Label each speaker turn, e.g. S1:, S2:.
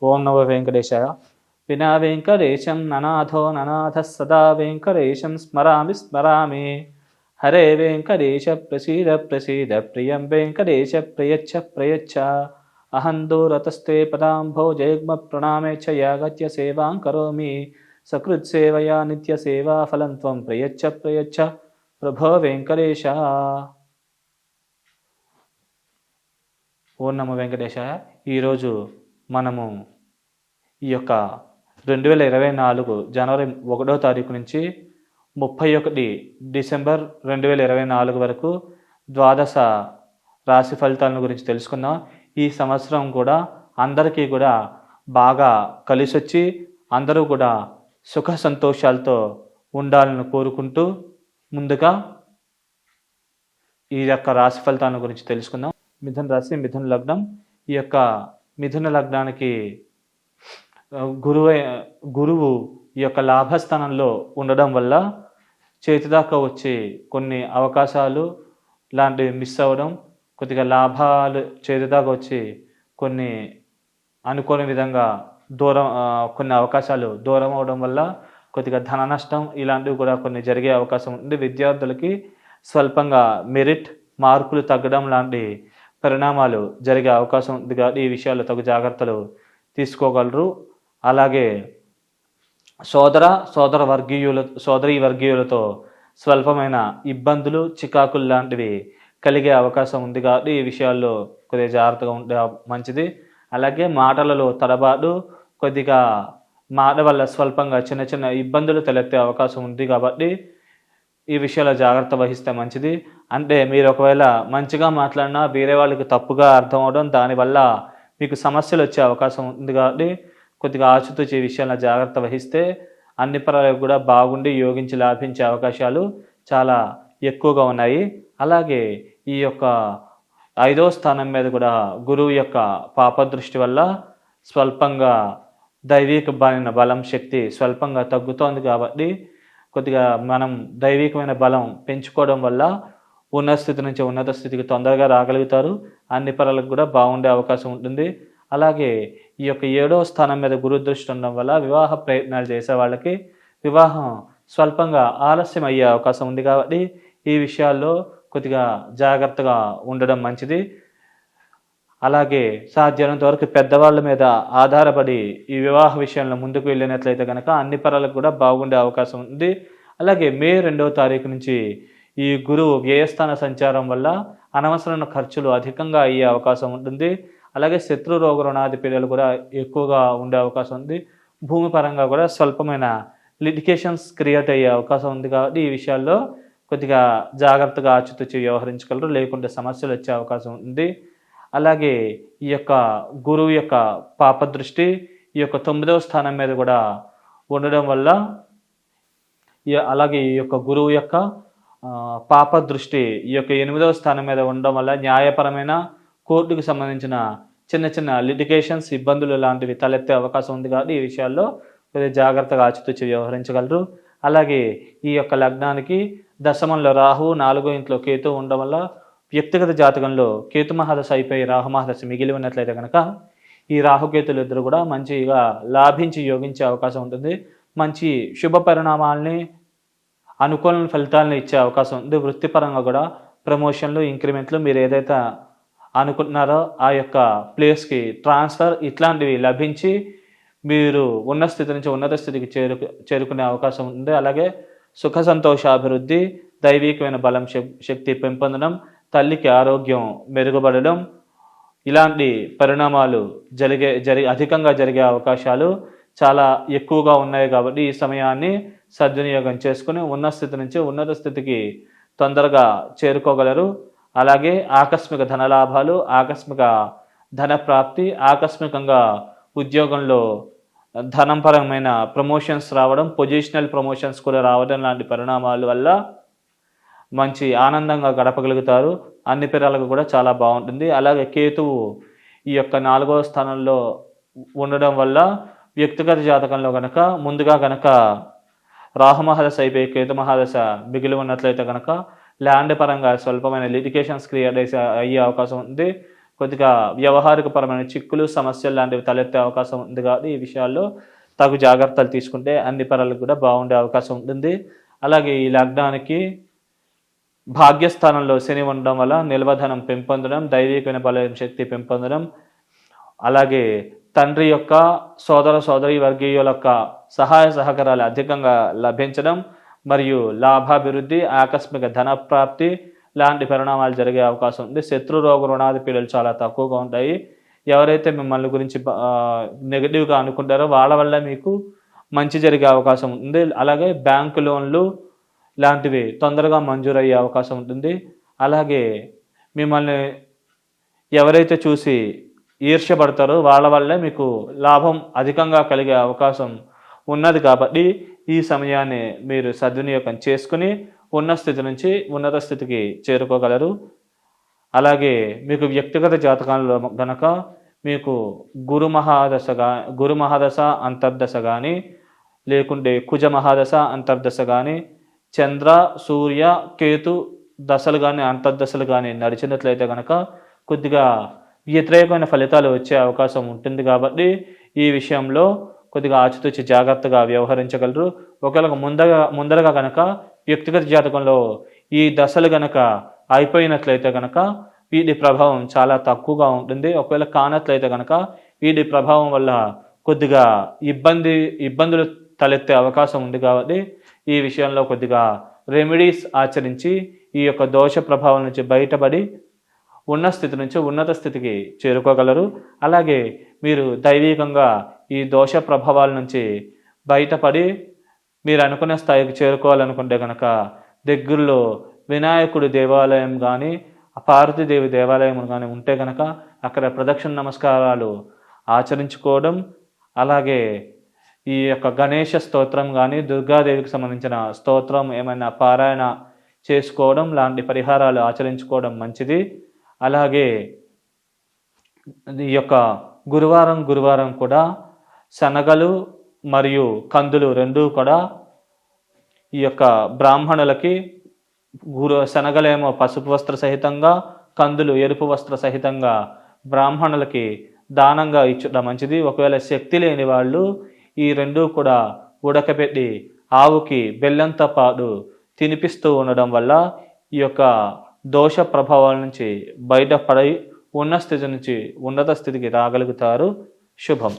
S1: ఓం నమో వెంకటేశాయ. వినా వెంకటేశం ననాథో ననాథ సదా వెంకటేశం స్మరామి స్మరామి. హరే వెంకటేశ ప్రసీద ప్రసీద ప్రియం వెంకటేశ ప్రయచ్చ ప్రయచ్చ. అహం దూరతస్తే పదాంభోజయుగ్మ ప్రణామే చ యాగత్య సేవాం కరోమి. సకృత్సేవయా నిత్యసేవా ఫలం త్వం ప్రయచ్చ ప్రయచ్చ ప్రభో వెంకటేశ. ఓం నమో వెంకటేశాయ. ఈరోజు మనము ఈ యొక్క 2024 జనవరి 1వ తారీఖు నుంచి 31 డిసెంబర్ 2024 వరకు ద్వాదశ రాశి ఫలితాలను గురించి తెలుసుకుందాం. ఈ సంవత్సరం కూడా అందరికీ కూడా బాగా కలిసొచ్చి అందరూ కూడా సుఖ సంతోషాలతో ఉండాలని కోరుకుంటూ ముందుగా ఈ యొక్క రాశి ఫలితాల గురించి తెలుసుకుందాం. మిథున రాశి, మిథున లగ్నం. ఈ యొక్క మిథున లగ్నానికి గురువు ఈ యొక్క లాభస్థానంలో ఉండడం వల్ల చేతిదాకా వచ్చే కొన్ని అవకాశాలు లాంటివి మిస్ అవ్వడం, కొద్దిగా లాభాలు చేతిదాకా వచ్చి కొన్ని అనుకోని విధంగా కొన్ని అవకాశాలు దూరం అవడం వల్ల కొద్దిగా ధన నష్టం ఇలాంటివి కూడా కొన్ని జరిగే అవకాశం ఉంది. విద్యార్థులకి స్వల్పంగా మెరిట్ మార్కులు తగ్గడం లాంటి పరిణామాలు జరిగే అవకాశం ఉంది కాబట్టి ఈ విషయాల్లో తగు జాగ్రత్తలు తీసుకోగలరు. అలాగే సోదరీ వర్గీయులతో స్వల్పమైన ఇబ్బందులు చికాకులు లాంటివి కలిగే అవకాశం ఉంది కాబట్టి ఈ విషయాల్లో కొద్దిగా జాగ్రత్తగా ఉంటే మంచిది. అలాగే మాటలలో తడబాటు, కొద్దిగా మాట వల్ల స్వల్పంగా చిన్న చిన్న ఇబ్బందులు తలెత్తే అవకాశం ఉంది కాబట్టి ఈ విషయాల్లో జాగ్రత్త వహిస్తే మంచిది. అంటే మీరు ఒకవేళ మంచిగా మాట్లాడినా వేరే వాళ్ళకి తప్పుగా అర్థం అవడం, దానివల్ల మీకు సమస్యలు వచ్చే అవకాశం ఉంది కాబట్టి కొద్దిగా ఆచితూచి విషయాల్లో జాగ్రత్త వహిస్తే అన్ని పరాలకు కూడా బాగుండి యోగించి లాభించే అవకాశాలు చాలా ఎక్కువగా ఉన్నాయి. అలాగే ఈ యొక్క 5వ స్థానం మీద కూడా గురువు యొక్క పాపదృష్టి వల్ల స్వల్పంగా దైవిక బలం శక్తి స్వల్పంగా తగ్గుతోంది కాబట్టి కొద్దిగా మనం దైవికమైన బలం పెంచుకోవడం వల్ల ఉన్నత స్థితి నుంచి ఉన్నత స్థితికి తొందరగా రాగలుగుతారు. అన్ని పరాలకు కూడా బాగుండే అవకాశం ఉంటుంది. అలాగే ఈ యొక్క 7వ స్థానం మీద గురు దృష్టి ఉండడం వల్ల వివాహ ప్రయత్నాలు చేసే వాళ్ళకి వివాహం స్వల్పంగా ఆలస్యం అయ్యే అవకాశం ఉంది కాబట్టి ఈ విషయాల్లో కొద్దిగా జాగ్రత్తగా ఉండడం మంచిది. అలాగే సాధ్యమైనంత వరకు పెద్దవాళ్ళ మీద ఆధారపడి ఈ వివాహ విషయంలో ముందుకు వెళ్ళినట్లయితే కనుక అన్ని పరాలకు కూడా బాగుండే అవకాశం ఉంది. అలాగే మే 2వ తారీఖు నుంచి ఈ గురువు వ్యయస్థాన సంచారం వల్ల అనవసరమైన ఖర్చులు అధికంగా అయ్యే అవకాశం ఉంటుంది. అలాగే శత్రు రోగ రుణాది పీడలు కూడా ఎక్కువగా ఉండే అవకాశం ఉంది. భూమి పరంగా కూడా స్వల్పమైన లిటికేషన్స్ క్రియేట్ అయ్యే అవకాశం ఉంది కాబట్టి ఈ విషయాల్లో కొద్దిగా జాగ్రత్తగా ఆచితూచి వ్యవహరించగలరు, లేకుంటే సమస్యలు వచ్చే అవకాశం ఉంది. అలాగే ఈ యొక్క గురువు యొక్క పాపదృష్టి ఈ యొక్క 9వ స్థానం మీద కూడా ఉండడం వల్ల అలాగే ఈ యొక్క గురువు యొక్క పాపదృష్టి ఈ యొక్క 8వ స్థానం మీద ఉండడం వల్ల న్యాయపరమైన కోర్టుకు సంబంధించిన చిన్న చిన్న లిటిగేషన్స్ ఇబ్బందులు లాంటివి తలెత్తే అవకాశం ఉంది కాబట్టి ఈ విషయాల్లో కొద్దిగా జాగ్రత్తగా ఆచితూచి వ్యవహరించగలరు. అలాగే ఈ యొక్క లగ్నానికి దశమంలో రాహు, 4వ ఇంట్లో కేతు ఉండడం వల్ల వ్యక్తిగత జాతకంలో కేతు మహాదశ అయిపోయి రాహు మహాదశ మిగిలి ఉన్నట్లయితే కనుక ఈ రాహుకేతులు ఇద్దరు కూడా మంచిగా లాభించి యోగించే అవకాశం ఉంటుంది. మంచి శుభ పరిణామాలని, అనుకూల ఫలితాలను ఇచ్చే అవకాశం ఉంది. వృత్తిపరంగా కూడా ప్రమోషన్లు, ఇంక్రిమెంట్లు, మీరు ఏదైతే అనుకుంటున్నారో ఆ యొక్క ప్లేస్కి ట్రాన్స్ఫర్ ఇట్లాంటివి లభించి మీరు ఉన్న స్థితి నుంచి ఉన్నత స్థితికి చేరుకునే అవకాశం ఉంది. అలాగే సుఖ సంతోషాభివృద్ధి, దైవికమైన బలం శక్తి పెంపొందడం, తల్లికి ఆరోగ్యం మెరుగుపడడం ఇలాంటి పరిణామాలు అధికంగా జరిగే అవకాశాలు చాలా ఎక్కువగా ఉన్నాయి కాబట్టి ఈ సమయాన్ని సద్వినియోగం చేసుకుని ఉన్న స్థితి నుంచి ఉన్నత స్థితికి తొందరగా చేరుకోగలరు. అలాగే ఆకస్మిక ధనలాభాలు, ఆకస్మిక ధన ప్రాప్తి, ఆకస్మికంగా ఉద్యోగంలో ధనంపరమైన ప్రమోషన్స్ రావడం, పొజిషనల్ ప్రమోషన్స్ కూడా రావడం లాంటి పరిణామాల వల్ల మంచి ఆనందంగా గడపగలుగుతారు. అన్ని పేరాలకు కూడా చాలా బాగుంటుంది. అలాగే కేతువు ఈ యొక్క 4వ స్థానంలో ఉండడం వల్ల వ్యక్తిగత జాతకంలో కనుక ముందుగా కనుక రాహు మహాదశ అయిపోయి కేతు మహాదశ మిగిలి ఉన్నట్లయితే కనుక ల్యాండ్ పరంగా స్వల్పమైన లిటిగేషన్స్ క్రియేట్ అయ్యే అవకాశం ఉంది. కొద్దిగా వ్యవహారికపరమైన చిక్కులు సమస్యలు లాంటివి తలెత్తే అవకాశం ఉంది కాబట్టి ఈ విషయాల్లో తగు జాగ్రత్తలు తీసుకుంటే అన్ని పనులకు కూడా బాగుండే అవకాశం ఉంటుంది. అలాగే ఈ లగ్నానికి భాగ్యస్థానంలో శని ఉండడం వల్ల నిల్వధనం పెంపొందడం, దైవికమైన బలం శక్తి పెంపొందడం, అలాగే తండ్రి యొక్క సోదర సోదరి వర్గీయుల యొక్క సహాయ సహకారాలు అధికంగా లభించడం మరియు లాభాభివృద్ధి, ఆకస్మిక ధన ప్రాప్తి లాంటి పరిణామాలు జరిగే అవకాశం ఉంది. శత్రు రోగ రుణాది పీడలు చాలా తక్కువగా ఉంటాయి. ఎవరైతే మిమ్మల్ని గురించి నెగిటివ్గా అనుకుంటారో వాళ్ళ వల్ల మీకు మంచి జరిగే అవకాశం ఉంది. అలాగే బ్యాంకు లోన్లు లాంటివి తొందరగా మంజూరయ్యే అవకాశం ఉంటుంది. అలాగే మిమ్మల్ని ఎవరైతే చూసి ఈర్ష్యపడతారో వాళ్ళ వల్లే మీకు లాభం అధికంగా కలిగే అవకాశం ఉన్నది. కాబట్టి ఈ సమయాన్ని మీరు సద్వినియోగం చేసుకుని ఉన్న స్థితి నుంచి ఉన్నత స్థితికి చేరుకోగలరు. అలాగే మీకు వ్యక్తిగత జాతకాలలో గనక మీకు గురు మహాదశ అంతర్దశ కానీ, లేకుంటే కుజ మహాదశ అంతర్దశ కానీ, చంద్ర సూర్య కేతు దశలు కానీ అంతర్దశలు కానీ నడిచినట్లయితే కనుక కొద్దిగా వ్యతిరేకమైన ఫలితాలు వచ్చే అవకాశం ఉంటుంది. కాబట్టి ఈ విషయంలో కొద్దిగా ఆచితూచి జాగ్రత్తగా వ్యవహరించగలరు. ఒకవేళ ముందరగా కనుక వ్యక్తిగత జాతకంలో ఈ దశలు కనుక అయిపోయినట్లయితే కనుక వీటి ప్రభావం చాలా తక్కువగా ఉంటుంది. ఒకవేళ కానట్లయితే కనుక వీటి ప్రభావం వల్ల కొద్దిగా ఇబ్బందులు తలెత్తే అవకాశం ఉంది. కాబట్టి ఈ విషయంలో కొద్దిగా రెమెడీస్ ఆచరించి ఈ యొక్క దోష ప్రభావం నుంచి బయటపడి ఉన్న స్థితి నుంచి ఉన్నత స్థితికి చేరుకోగలరు. అలాగే మీరు దైవికంగా ఈ దోష ప్రభావాల నుంచి బయటపడి మీరు అనుకున్న స్థాయికి చేరుకోవాలనుకుంటే కనుక దగ్గరలో వినాయకుడి దేవాలయం కానీ, పార్వతీదేవి దేవాలయం కానీ ఉంటే కనుక అక్కడ ప్రదక్షిణ నమస్కారాలు ఆచరించుకోవడం, అలాగే ఈ యొక్క గణేష స్తోత్రం కానీ, దుర్గాదేవికి సంబంధించిన స్తోత్రం ఏమైనా పారాయణ చేసుకోవడం లాంటి పరిహారాలు ఆచరించుకోవడం మంచిది. అలాగే ఈ యొక్క గురువారం కూడా శనగలు మరియు కందులు రెండూ కూడా ఈ యొక్క బ్రాహ్మణులకి శనగలేమో పసుపు వస్త్ర సహితంగా, కందులు ఎరుపు వస్త్ర సహితంగా బ్రాహ్మణులకి దానంగా ఇచ్చడం మంచిది. ఒకవేళ శక్తి లేని వాళ్ళు ఈ రెండూ కూడా ఉడకపెట్టి ఆవుకి బెల్లంతో పాటు తినిపిస్తూ ఉండడం వల్ల ఈ యొక్క దోష ప్రభావాల నుంచి బయటపడి ఉన్న స్థితి నుంచి ఉన్నత స్థితికి రాగలుగుతారు. శుభం.